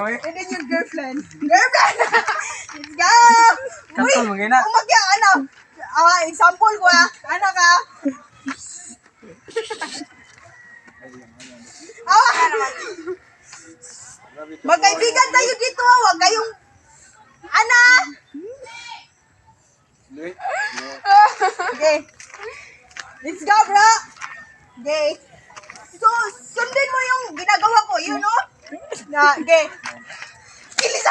oy. And then yung girlfriend. Girlfriend! Let's go! Uy! Kapal mo gina. Umagya, ano? Example ko Ano ka? Magkaibigan tayo dito Huwag kayong... Ana! Okay. Let's go, bro! Okay. So, sundin mo yung ginagawa ko, yun, no? Okay. Kilis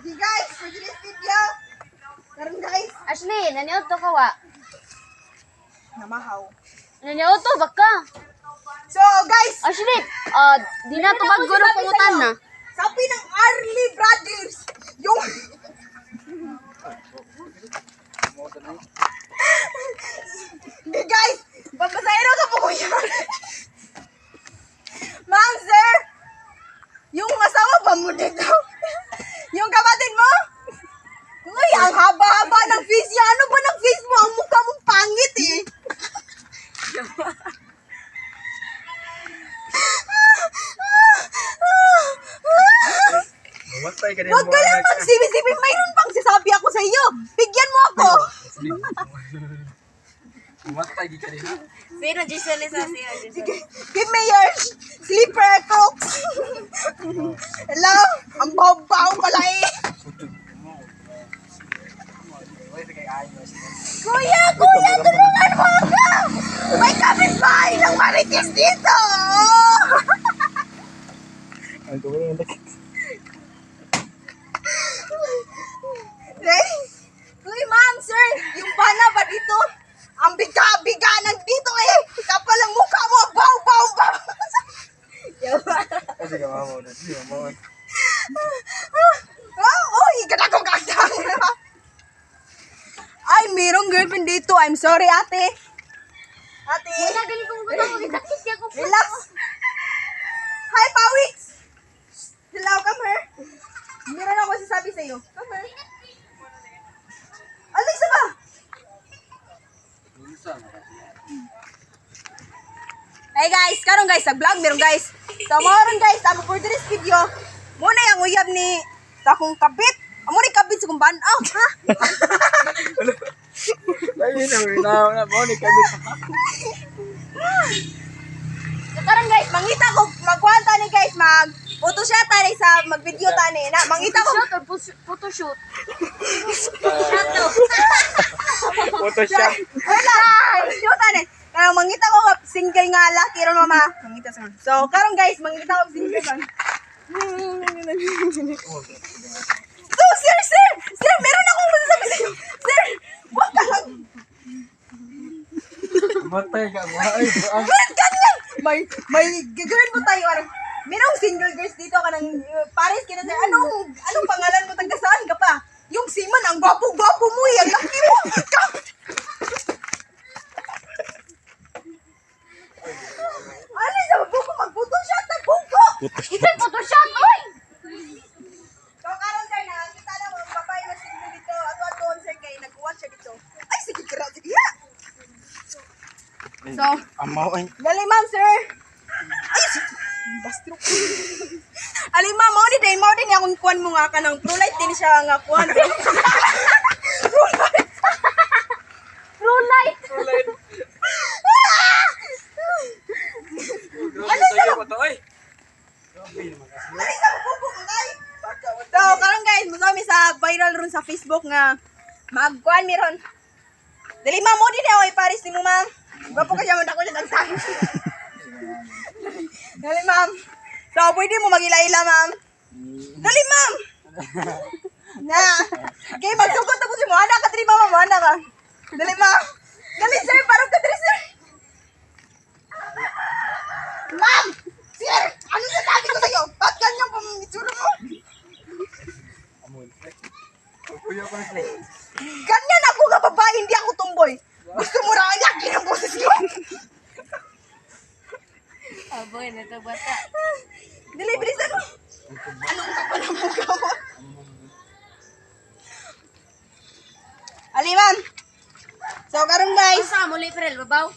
Okay, guys, for today's video, karon guys, Ashley, naniod to ka wa? namahaw. Naniod to baka. So, guys, Ashley, di na to bago ng pangutan na. sabi ng Arlie Brothers, yung... Okay, guys, babasahin ako po ko yan. Ma'am, sir, yung asawa ba mo dito? Yung kapatid mo? Uy, ang haba-haba ng face niya. Ano ba ng face mo? Ang mukha mong pangit eh. Matay ka din Huwag ka lang magsibi-sibi. Mayroon pang sasabi ako sa iyo. Bigyan mo ako. Matay ka din. Pero Giselle sa siya. Give me your slipper, Crooks. Hello? Ang baw-baw pala eh. Kuya, tulungan mo ako! May kapitbahay ng marites dito! Ay, tulungan mo. Uy, ma'am, sir, yung bana ba dito? Ang biga-biga nandito eh! Kapal ang mukha mo! Baw! Kasi ka mamaw na. Sige, mamaw. Uy, ganagong kagdang! Ay, mayroong girlfriend dito. I'm sorry, ate. Ate. Wala galing kong gano'n. Isakit siya ko. Relax. Hi, Pawix. Hello, come here. Meron ako sasabi sa iyo. Come here. Alisa ba? Hey guys, karon guys, sa vlog meron guys. So, maron guys, amo for this video. Muna yung uyab ni sa akong kabit. Amo ni kabit sa kong banaw, ha? Ayun na mo ni kabit. So, karon guys, mangita ko magkuanta ni guys, mag-photoshoot tani sa mag-video tani na. Mangita ko Photoshoot. Photoshop. wala. Photoshoot tani. Kaya mangita ko single nga laki ron mama. Mangita sa. So, karon guys, mangita ko single kan. So, sir, meron akong masasabi sa iyo. Sir, wag ka lang. Matay ka mo. Ay, Girl, ganyan! May gagawin mo tayo. Merong single girls dito ka ng pares kita sir. Anong pangalan mo? Taga saan ka pa? Yung Siman, ang gwapo-gwapo mo eh. Ang laki mo. Ano sa buko? Mag-photoshot na buko. Isang Photoshop, oy! So, karon sir, nakakita na mga babae na single dito. Ato-atoon sir kay nag-watch siya dito. Ay, sige kira, sige ya. So, amaw ay. dali ma'am, sir. Ay, bastro. Ali ma'am, mo din akong kuan mo nga kanang pro light din siya nga kuan. Pro light. True light. Ano sa'yo ko to, oy? Ay, sa buko kay. So, karon guys, musami sa viral ron sa Facebook nga magkuan mi ron. Dali ma'am, mo din ako iparis ni mo ma'am. Gwapo ka siya man ako siya nagsabi. Dali ma'am. So, pwede mo magila-ila ma'am. Dali ma'am. Na. Okay, magsugod na po si Moana ka diri mama, Moana ka. Dali ma'am. Dali sir, parang ka diri sir. Ma'am! Sir! Ano sasabi ko sa'yo? Ba't ganyan pang itsura mo? Kuya ko na. Ganyan ako nga babae, hindi ako tomboy. Gusto mo raw laki ng boses ko. Aboy, na to bata. Dili, bilisan mo. Anong kapal ang mukha mo? Ali, ma'am. So, karon guys. Sa muli, Prel, babaw.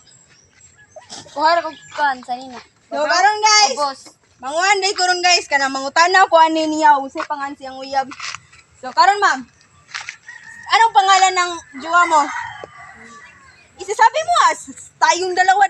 Kuha ko kan sa nina. So, karon guys, Boss. manguan day karon guys, kanang mangutana ko ani niya, usay pangan siyang uyab. So, karon ma'am, anong pangalan ng jowa mo? Isasabi mo tayong dalawa,